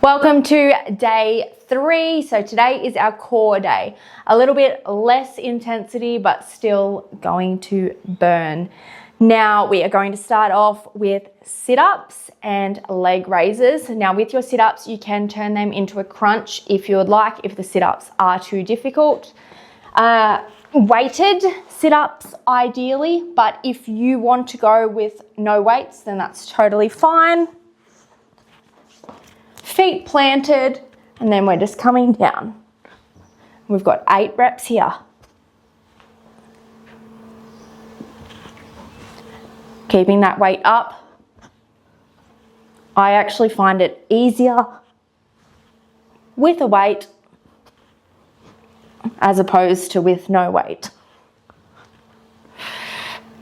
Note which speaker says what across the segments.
Speaker 1: Welcome to day 3. So today is our core day. A little bit less intensity, but still going to burn. Now we are going to start off with sit-ups and leg raises. Now with your sit-ups, you can turn them into a crunch if you would like, if the sit-ups are too difficult. Weighted sit-ups ideally, but if you want to go with no weights, then that's totally fine. Feet planted, and then we're just coming down. We've got 8 reps here. Keeping that weight up. I actually find it easier with a weight as opposed to with no weight.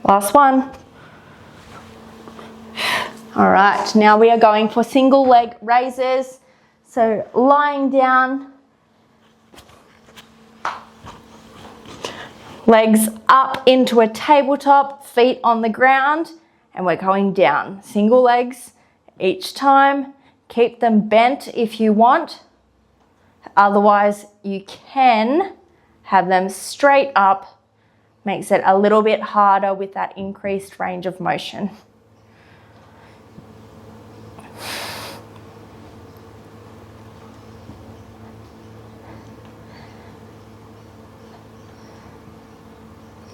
Speaker 1: Last one. All right, now we are going for single leg raises. So lying down, legs up into a tabletop, feet on the ground, and we're going down. Single legs each time. Keep them bent if you want. Otherwise, you can have them straight up. Makes it a little bit harder with that increased range of motion.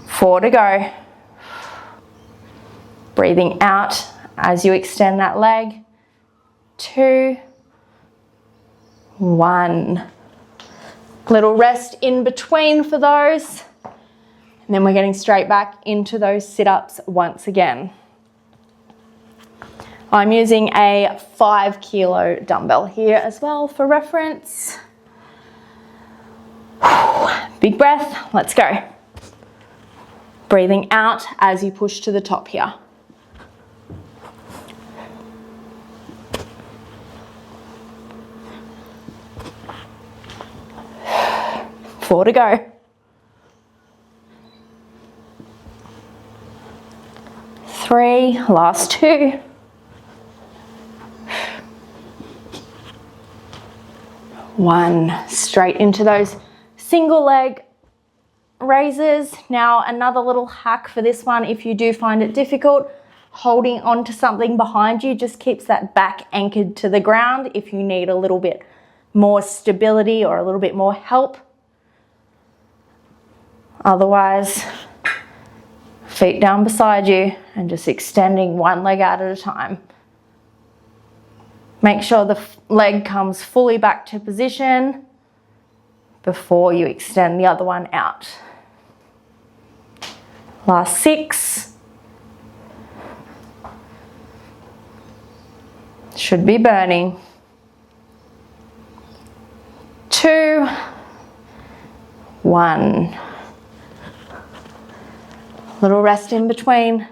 Speaker 1: Four to go. Breathing out as you extend that leg. 2, 1. Little rest in between for those. And then we're getting straight back into those sit-ups once again. I'm using a 5 kilo dumbbell here as well for reference. Big breath, let's go. Breathing out as you push to the top here. 4 to go. 3, last 2. 1, straight into those single leg raises. Now another little hack for this one, if you do find it difficult, holding onto something behind you just keeps that back anchored to the ground if you need a little bit more stability or a little bit more help. Otherwise, feet down beside you and just extending one leg out at a time. Make sure the leg comes fully back to position before you extend the other one out. Last 6. Should be burning. 2, 1. Little rest in between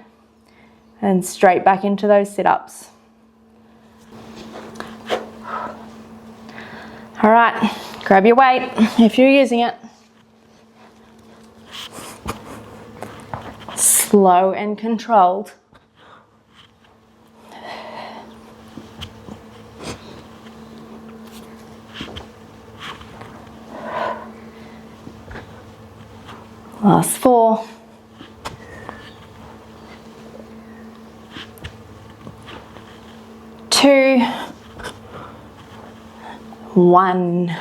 Speaker 1: and straight back into those sit-ups. All right, grab your weight if you're using it. Slow and controlled. Last 4. 2, 1.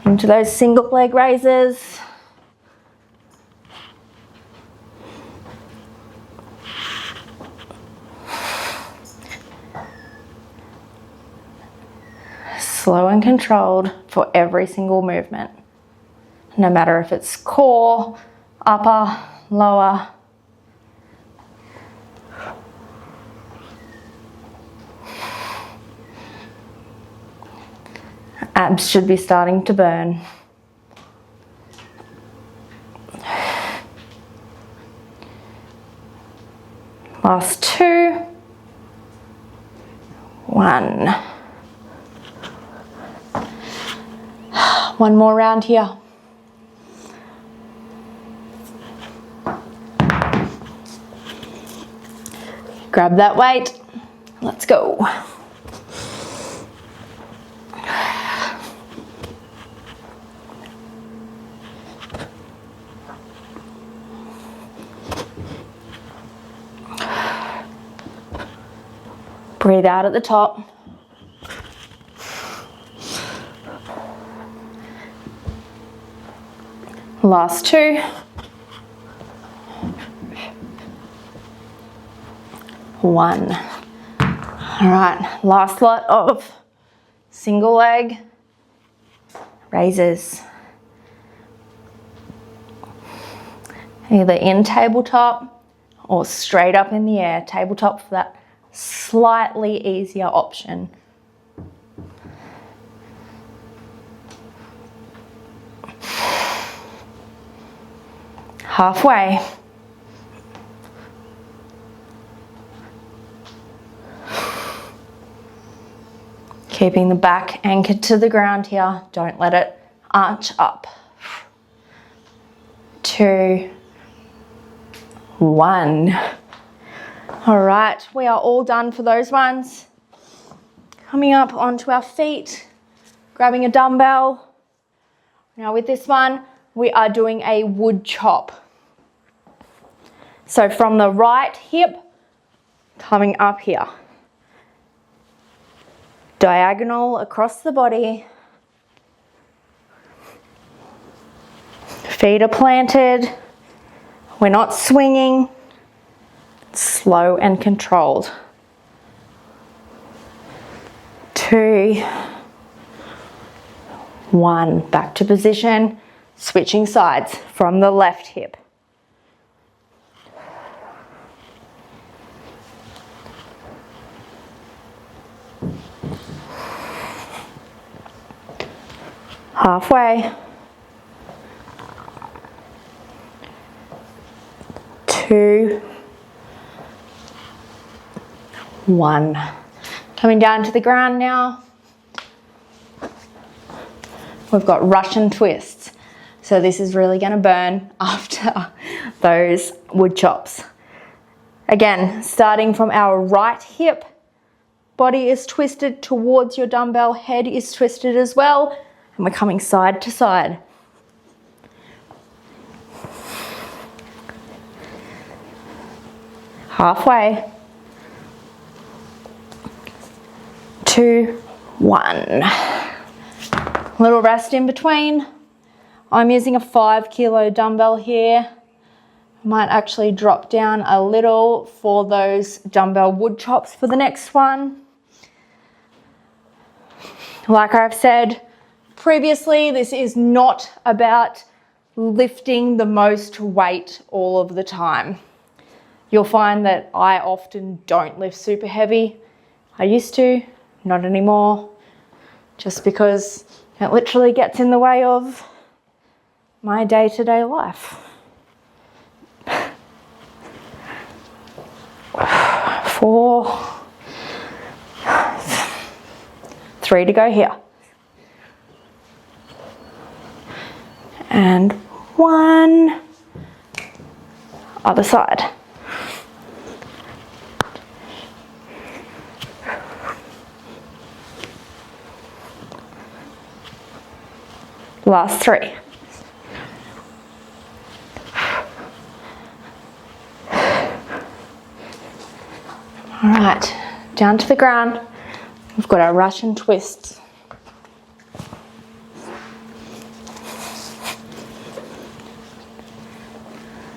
Speaker 1: Into those single leg raises. Slow and controlled for every single movement. No matter if it's core, upper, lower. Abs should be starting to burn. Last 2, 1. One more round here. Grab that weight. Let's go. Breathe out at the top. Last 2. 1. All right, last lot of single leg raises. Either in tabletop or straight up in the air. Tabletop for that slightly easier option. Halfway. Keeping the back anchored to the ground here. Don't let it arch up. 2, 1. All right, we are all done for those ones. Coming up onto our feet, grabbing a dumbbell. Now with this one, we are doing a wood chop. So from the right hip, coming up here. Diagonal across the body. Feet are planted. We're not swinging. Slow and controlled. 2, 1. Back to position. Switching sides from the left hip. Halfway. 2, 1. Coming down to the ground now. We've got Russian twists. So this is really going to burn after those wood chops. Again, starting from our right hip, body is twisted towards your dumbbell, head is twisted as well, and we're coming side to side. Halfway. 2, 1. Little rest in between. I'm using a 5 kilo dumbbell here. Might actually drop down a little for those dumbbell wood chops for the next one. Like I've said previously, this is not about lifting the most weight all of the time. You'll find that I often don't lift super heavy. I used to, not anymore, just because it literally gets in the way of my day-to-day life. 4, 3 to go here. And 1, other side. Last 3. All right, down to the ground. We've got our Russian twists.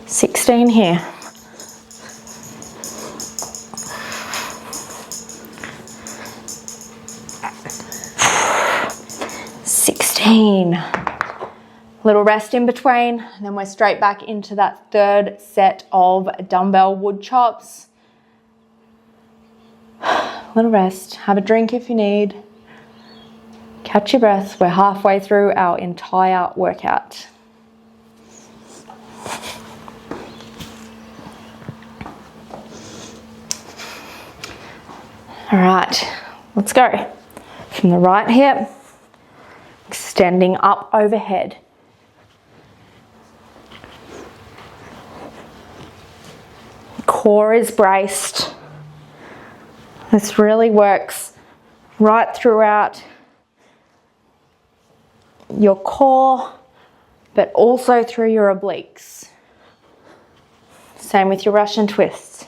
Speaker 1: Sixteen here. 16. Little rest in between, and then we're straight back into that third set of dumbbell wood chops. Little rest, have a drink if you need. Catch your breath. We're halfway through our entire workout. All right, let's go. From the right hip, extending up overhead. Core is braced. This really works right throughout your core, but also through your obliques. Same with your Russian twists.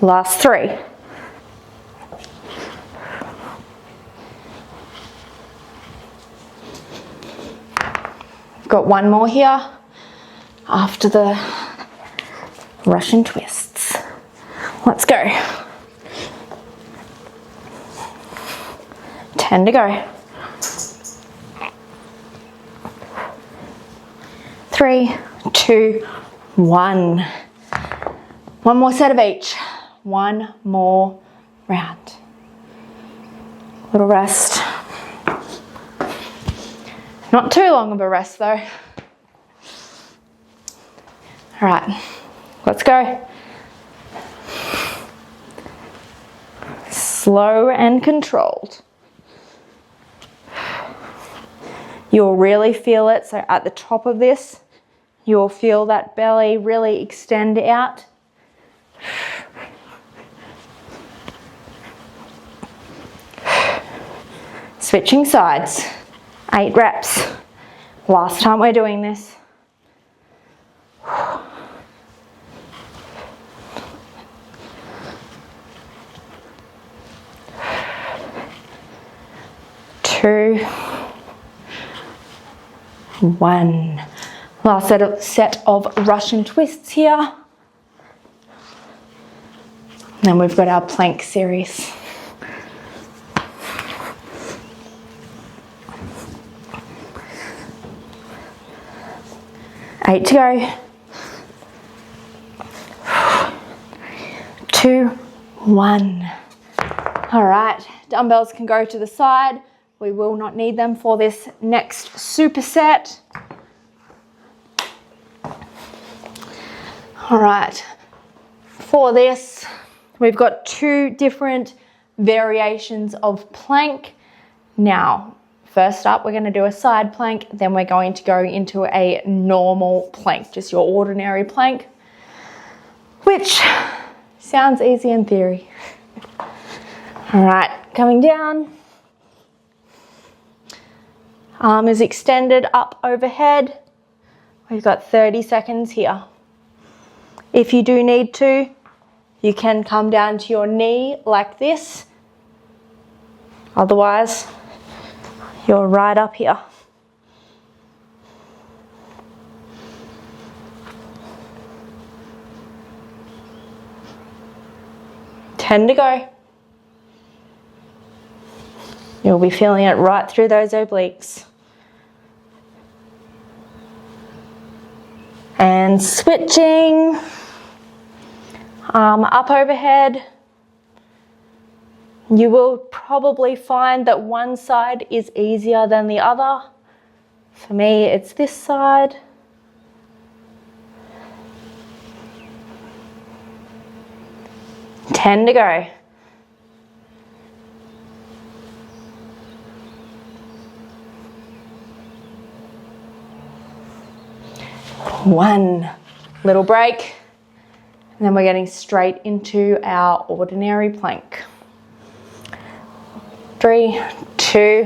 Speaker 1: Last 3. Got one more here after the Russian twists. Let's go. 10 to go. 3, 2, 1. One more set of each. One more round. Little rest. Not too long of a rest though. All right, let's go. Slow and controlled. You'll really feel it. So at the top of this, you'll feel that belly really extend out. Switching sides. 8 reps. Last time we're doing this. Two, 1. Last set of Russian twists here. And then we've got our plank series. Eight to go. 2, 1. All right, dumbbells can go to the side. We will not need them for this next superset. All right, for this, we've got 2 different variations of plank. Now, first up, we're going to do a side plank, then we're going to go into a normal plank, just your ordinary plank, which sounds easy in theory. All right, coming down. Arm is extended up overhead. We've got 30 seconds here. If you do need to, you can come down to your knee like this. Otherwise, you're right up here. Ten to go. You'll be feeling it right through those obliques. And switching. Arm up overhead. You will probably find that one side is easier than the other. For me, it's this side. Ten to go. One little break, and then we're getting straight into our ordinary plank. 3, 2,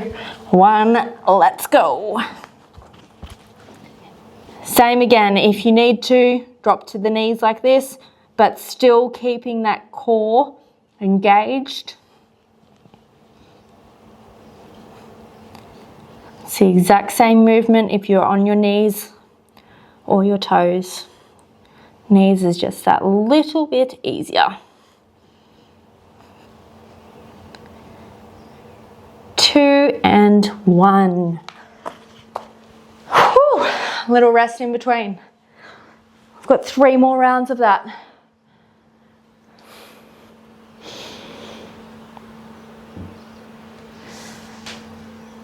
Speaker 1: 1, let's go. Same again, if you need to, drop to the knees like this, but still keeping that core engaged. It's the exact same movement if you're on your knees or your toes. Knees is just that little bit easier. 2 and 1. Whew, little rest in between. I've got 3 more rounds of that.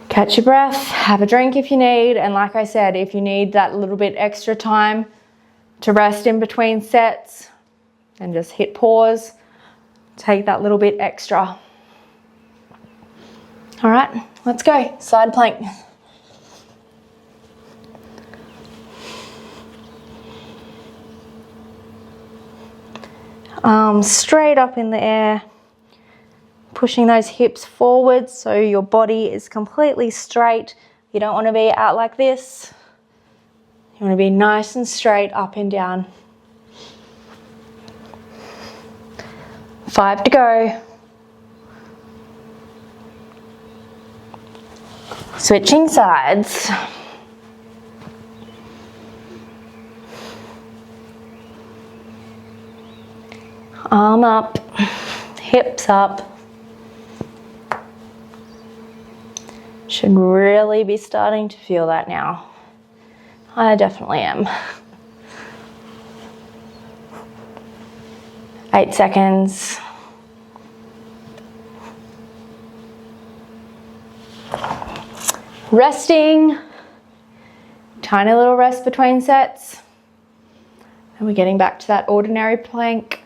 Speaker 1: Catch your breath, have a drink if you need, and like I said, if you need that little bit extra time to rest in between sets, then just hit pause, take that little bit extra. All right, let's go, side plank. Arms straight up in the air. Pushing those hips forward so your body is completely straight. You don't want to be out like this. You want to be nice and straight up and down. 5 to go. Switching sides. Arm up, hips up. Should really be starting to feel that now. I definitely am. 8 seconds. Resting. Tiny little rest between sets. And we're getting back to that ordinary plank.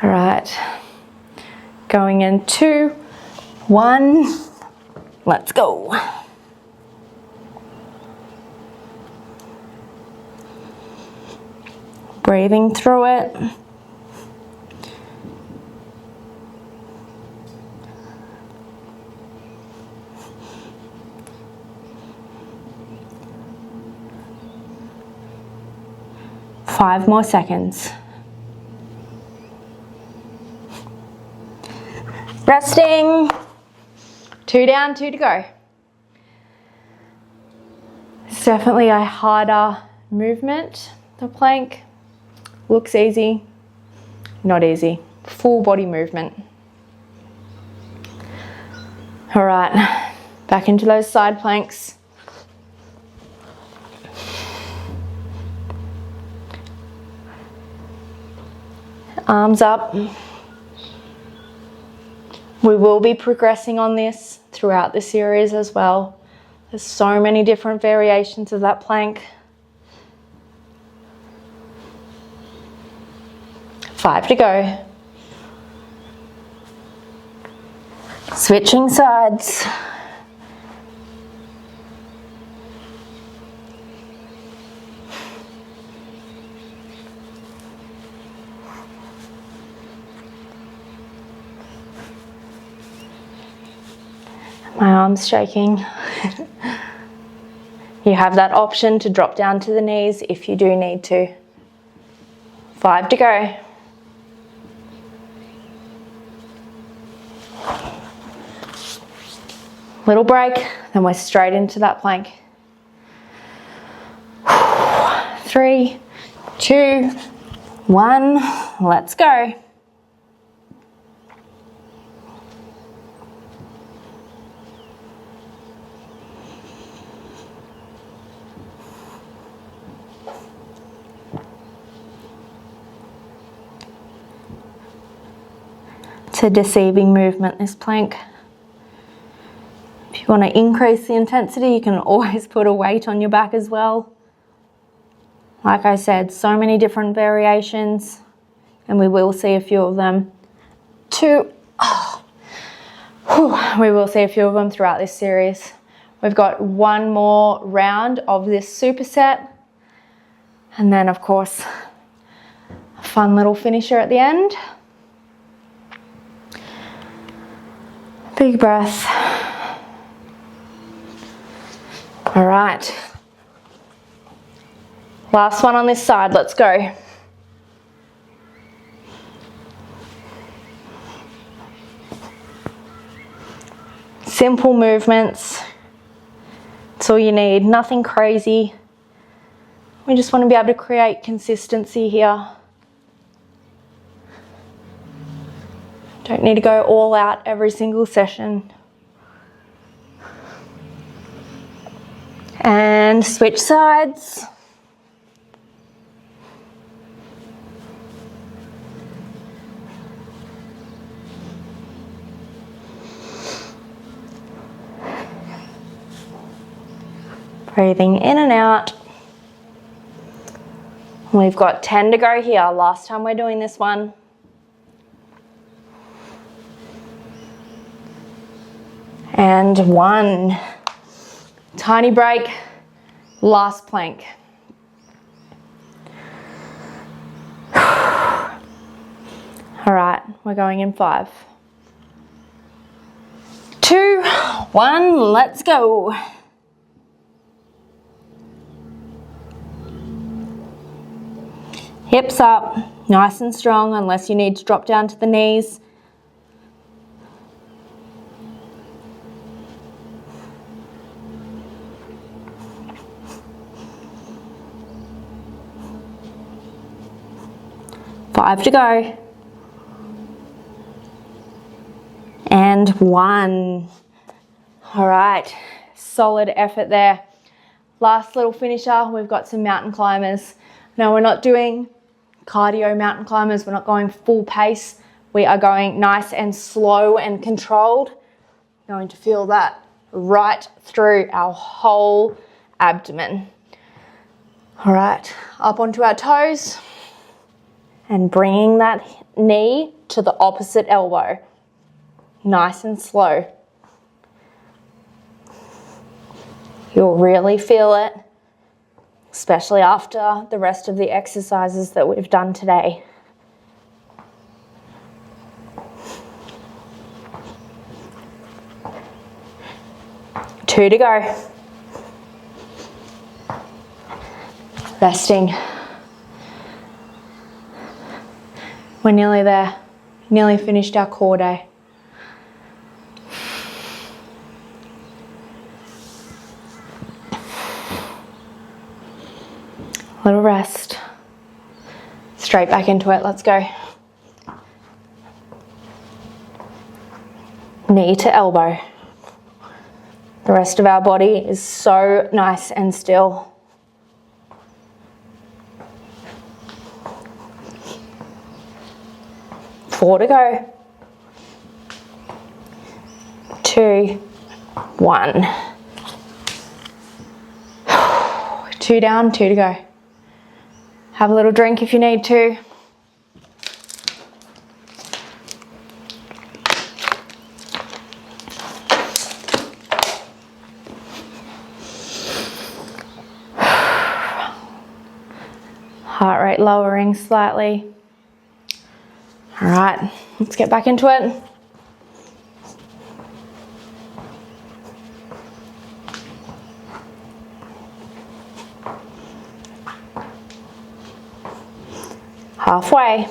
Speaker 1: All right. Going in 2, 1. Let's go. Breathing through it. Five more seconds. Resting. 2 down, 2 to go. It's definitely a harder movement, the plank. Looks easy, not easy. Full body movement. All right, back into those side planks. Arms up. We will be progressing on this throughout the series as well. There's so many different variations of that plank. 5 to go. Switching sides. My arm's shaking. You have that option to drop down to the knees if you do need to. 5 to go. Little break, then we're straight into that plank. 3, 2, 1, let's go. It's a deceiving movement, this plank. If you want to increase the intensity, you can always put a weight on your back as well. Like I said, so many different variations, and we will see a few of them. We will see a few of them throughout this series. We've got one more round of this superset, and then of course, a fun little finisher at the end. Big breath. All right. Last one on this side, let's go. Simple movements. That's all you need, nothing crazy. We just want to be able to create consistency here. Don't need to go all out every single session. And switch sides. Breathing in and out. We've got 10 to go here. Last time we're doing this one. And 1. Tiny break. Last plank. All right, we're going in 5. 2, 1, let's go. Hips up, nice and strong, unless you need to drop down to the knees. Five to go. And 1. All right, solid effort there. Last little finisher, we've got some mountain climbers. Now we're not doing cardio mountain climbers, we're not going full pace. We are going nice and slow and controlled. Going to feel that right through our whole abdomen. All right, up onto our toes and bringing that knee to the opposite elbow. Nice and slow. You'll really feel it, especially after the rest of the exercises that we've done today. Two to go. Resting. We're nearly there. Nearly finished our core day. Little rest. Straight back into it, let's go. Knee to elbow. The rest of our body is so nice and still. Four to go. 2, 1. 2 down, 2 to go. Have a little drink if you need to. Heart rate lowering slightly. All right, let's get back into it. Halfway.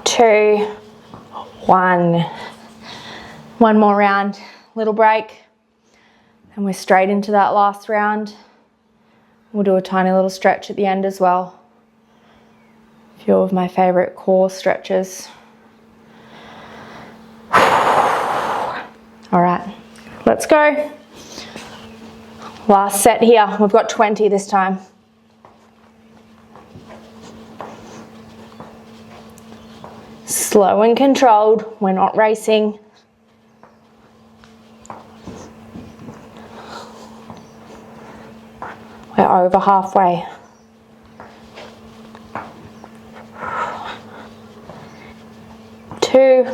Speaker 1: 2, 1. One more round, little break. And we're straight into that last round. We'll do a tiny little stretch at the end as well. A few of my favorite core stretches. All right, let's go. Last set here, we've got 20 this time. Slow and controlled, we're not racing. We're over halfway. Two,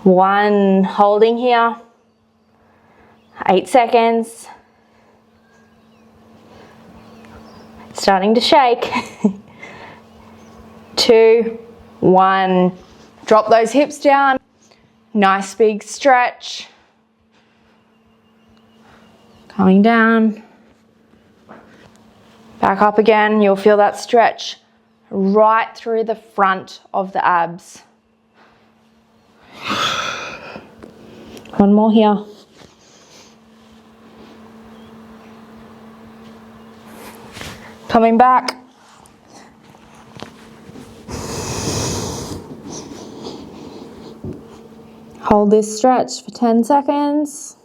Speaker 1: 1, holding here. 8 seconds. Starting to shake. 2, 1. Drop those hips down. Nice big stretch. Coming down. Back up again. You'll feel that stretch right through the front of the abs. One more here. Coming back. Hold this stretch for 10 seconds.